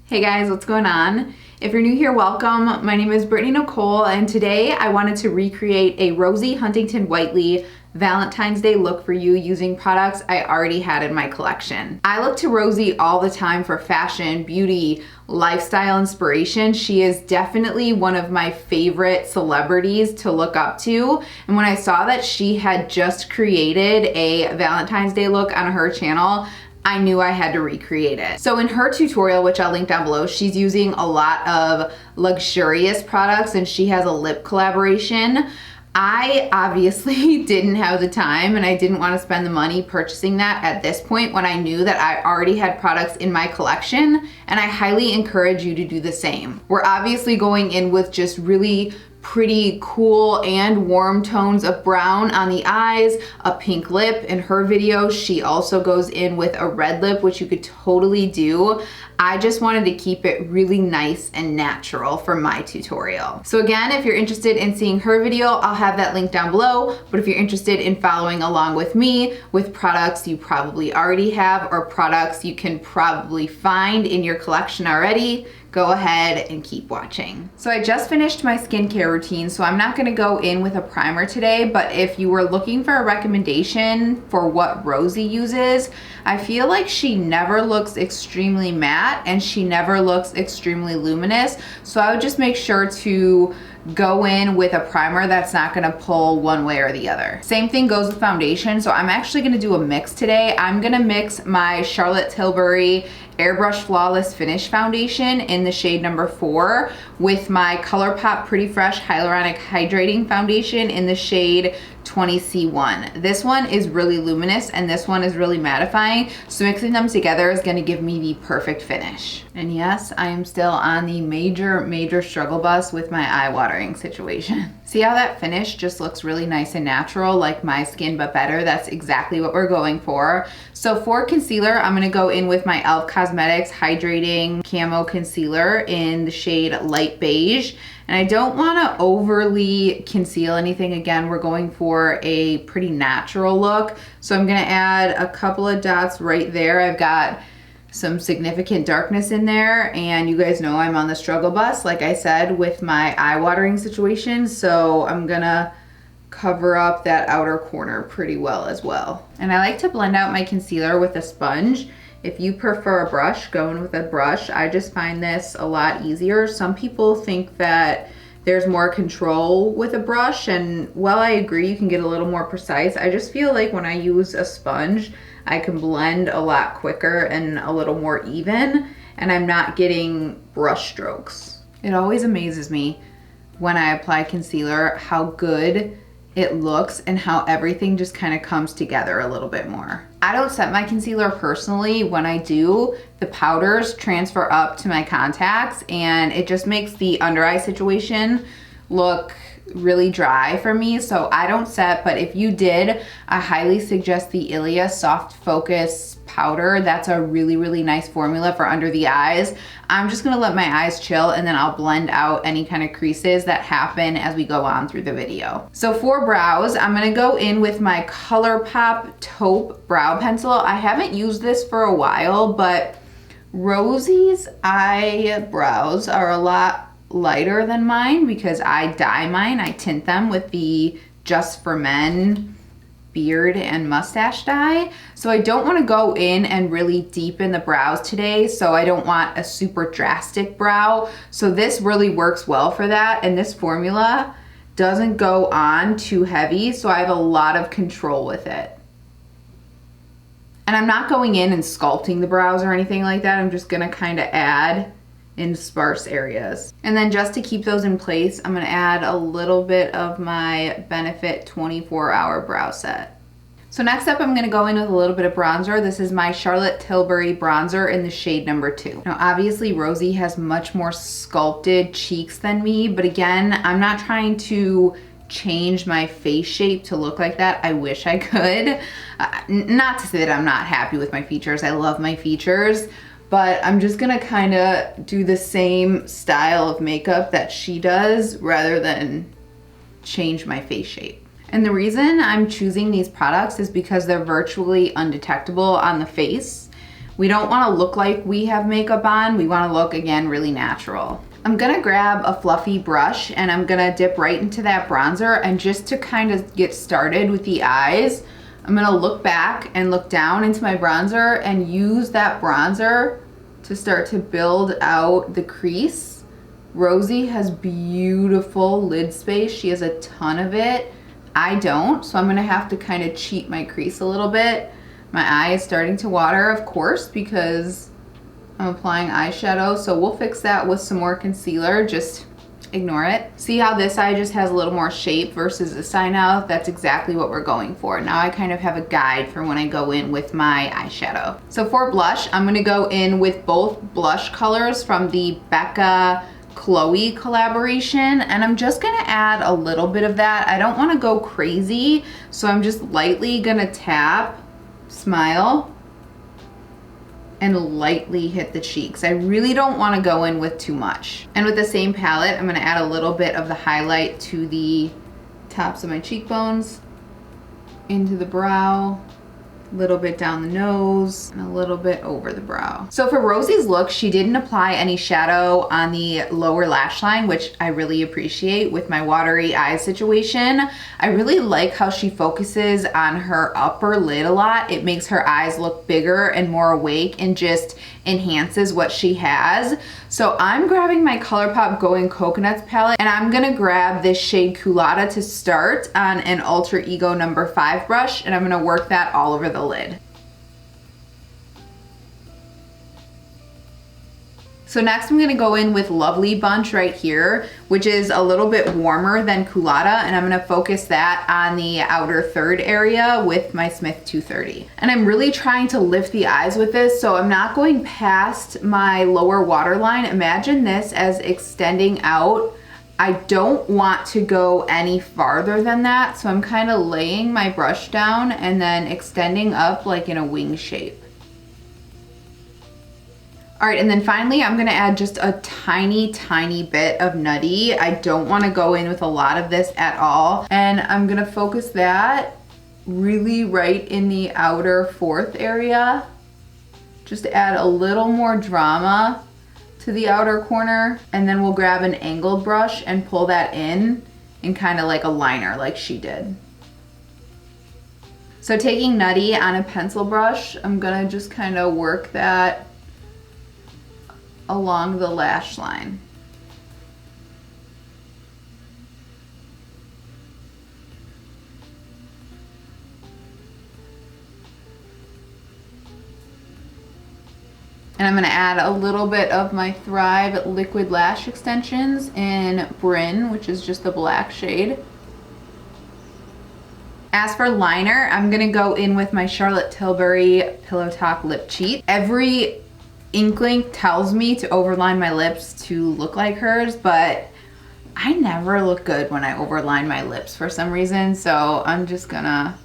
Hey guys, what's going on? If you're new here, welcome. My name is BrittanyNichole, and today I wanted to recreate a Rosie Huntington-Whiteley Valentine's Day look for you using products I already had in my collection. I look to Rosie all the time for fashion, beauty, lifestyle inspiration. She is definitely one of my favorite celebrities to look up to. And when I saw that she had just created a Valentine's Day look on her channel, I knew I had to recreate it. So in her tutorial, which I'll link down below, she's using a lot of luxurious products and she has a lip collaboration. I obviously didn't have the time and I didn't want to spend the money purchasing that at this point when I knew that I already had products in my collection, and I highly encourage you to do the same. We're obviously going in with just really pretty cool and warm tones of brown on the eyes, a pink lip. In her video, she also goes in with a red lip, which you could totally do. I just wanted to keep it really nice and natural for my tutorial. So again, if you're interested in seeing her video, I'll have that link down below. But if you're interested in following along with me with products you probably already have or products you can probably find in your collection already, go ahead and keep watching. So I just finished my skincare routine, so I'm not gonna go in with a primer today, but if you were looking for a recommendation for what Rosie uses, I feel like she never looks extremely matte and she never looks extremely luminous. So I would just make sure to go in with a primer that's not gonna pull one way or the other. Same thing goes with foundation. So I'm actually gonna do a mix today. I'm gonna mix my Charlotte Tilbury Airbrush Flawless Finish Foundation in the shade number 4 with my ColourPop Pretty Fresh Hyaluronic Hydrating Foundation in the shade 20C1. This one is really luminous and this one is really mattifying, so mixing them together is gonna give me the perfect finish. And yes, I am still on the major struggle bus with my eye watering situation. See how that finish just looks really nice and natural, like my skin but better? That's exactly what we're going for. So for concealer, I'm gonna go in with my e.l.f. Cosmetics Hydrating Camo Concealer in the shade Light Beige. And I don't wanna overly conceal anything. Again, we're going for a pretty natural look. So I'm gonna add a couple of dots right there. I've got some significant darkness in there, and you guys know I'm on the struggle bus, like I said, with my eye watering situation. So I'm gonna cover up that outer corner pretty well as well. And I like to blend out my concealer with a sponge. If you prefer a brush, go in with a brush. I just find this a lot easier. Some people think that there's more control with a brush, and while I agree you can get a little more precise, I just feel like when I use a sponge, I can blend a lot quicker and a little more even, and I'm not getting brush strokes. It always amazes me when I apply concealer how good it looks and how everything just kind of comes together a little bit more. I don't set my concealer personally. When I do, the powders transfer up to my contacts and it just makes the under eye situation look really dry for me, so I don't set. But if you did, I highly suggest the Ilia Soft Focus powder. That's a really nice formula for under the eyes. I'm just gonna let my eyes chill and then I'll blend out any kind of creases that happen as we go on through the video. So for brows, I'm gonna go in with my ColourPop Taupe Brow Pencil. I haven't used this for a while, but Rosie's eyebrows are a lot lighter than mine because I dye mine. I tint them with the Just for Men beard and mustache dye. So I don't want to go in and really deepen the brows today, so I don't want a super drastic brow. So this really works well for that, and this formula doesn't go on too heavy, so I have a lot of control with it. And I'm not going in and sculpting the brows or anything like that. I'm just gonna kind of add in sparse areas. And then just to keep those in place, I'm gonna add a little bit of my Benefit 24-Hour Brow Set. So next up, I'm gonna go in with a little bit of bronzer. This is my Charlotte Tilbury bronzer in the shade number 2. Now, obviously, Rosie has much more sculpted cheeks than me, but again, I'm not trying to change my face shape to look like that. I wish I could. Not to say that I'm not happy with my features. I love my features, but I'm just gonna kind of do the same style of makeup that she does rather than change my face shape. And the reason I'm choosing these products is because they're virtually undetectable on the face. We don't want to look like we have makeup on. We want to look, again, really natural. I'm gonna grab a fluffy brush and I'm gonna dip right into that bronzer, and just to kind of get started with the eyes, I'm gonna look back and look down into my bronzer and use that bronzer to start to build out the crease. Rosie has beautiful lid space. She has a ton of it. I don't, so I'm gonna have to kind of cheat my crease a little bit. My eye is starting to water, of course, because I'm applying eyeshadow, so we'll fix that with some more concealer. Just ignore it. See how this eye just has a little more shape versus this eye now? That's exactly what we're going for. Now I kind of have a guide for when I go in with my eyeshadow. So for blush, I'm gonna go in with both blush colors from the Becca Chloe collaboration, and I'm just gonna add a little bit of that. I don't wanna go crazy, so I'm just lightly gonna tap, smile, and lightly hit the cheeks. I really don't want to go in with too much. And with the same palette, I'm going to add a little bit of the highlight to the tops of my cheekbones, into the brow, a little bit down the nose, and a little bit over the brow. So for Rosie's look, she didn't apply any shadow on the lower lash line, which I really appreciate with my watery eye situation. I really like how she focuses on her upper lid a lot. It makes her eyes look bigger and more awake and just enhances what she has. So I'm grabbing my ColourPop Going Coconuts palette, and I'm gonna grab this shade Culotta to start on an Alter Ego number 5 brush, and I'm gonna work that all over the lid. So next I'm gonna go in with Lovely Bunch right here, which is a little bit warmer than Culotta, and I'm gonna focus that on the outer third area with my Smith 230. And I'm really trying to lift the eyes with this, so I'm not going past my lower waterline. Imagine this as extending out. I don't want to go any farther than that, so I'm kind of laying my brush down and then extending up like in a wing shape. All right, and then finally, I'm gonna add just a tiny, tiny bit of Nutty. I don't wanna go in with a lot of this at all. And I'm gonna focus that really right in the outer fourth area. Just to add a little more drama to the outer corner. And then we'll grab an angled brush and pull that in kind of like a liner like she did. So taking Nutty on a pencil brush, I'm gonna just kind of work that along the lash line. And I'm gonna add a little bit of my Thrive Liquid Lash Extensions in Bryn, which is just the black shade. As for liner, I'm gonna go in with my Charlotte Tilbury Pillow Talk Lip Cheat. Every inkling tells me to overline my lips to look like hers, but I never look good when I overline my lips for some reason, so I'm just gonna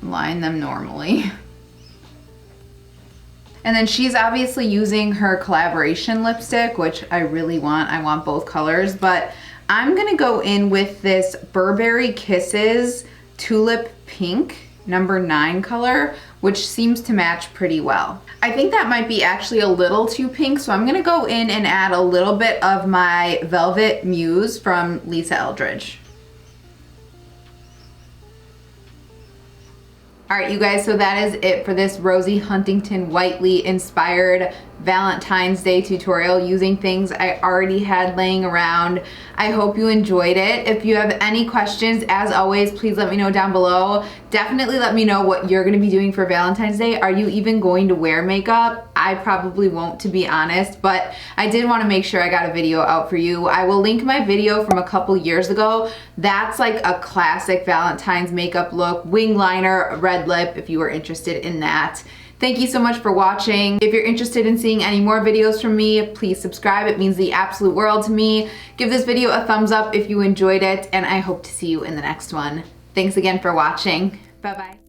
line them normally. And then she's obviously using her collaboration lipstick, which I really want. I want both colors, but I'm gonna go in with this Burberry Kisses Tulip Pink number 9 color, which seems to match pretty well. I think that might be actually a little too pink, so I'm gonna go in and add a little bit of my Velvet Muse from Lisa Eldridge. All right, you guys, so that is it for this Rosie Huntington-Whiteley inspired Valentine's Day tutorial using things I already had laying around. I hope you enjoyed it. If you have any questions, as always, please let me know down below. Definitely let me know what you're gonna be doing for Valentine's Day. Are you even going to wear makeup? I probably won't, to be honest, but I did wanna make sure I got a video out for you. I will link my video from a couple years ago. That's like a classic Valentine's makeup look, wing liner, red lip, if you were interested in that. Thank you so much for watching. If you're interested in seeing any more videos from me, please subscribe. It means the absolute world to me. Give this video a thumbs up if you enjoyed it, and I hope to see you in the next one. Thanks again for watching. Bye-bye.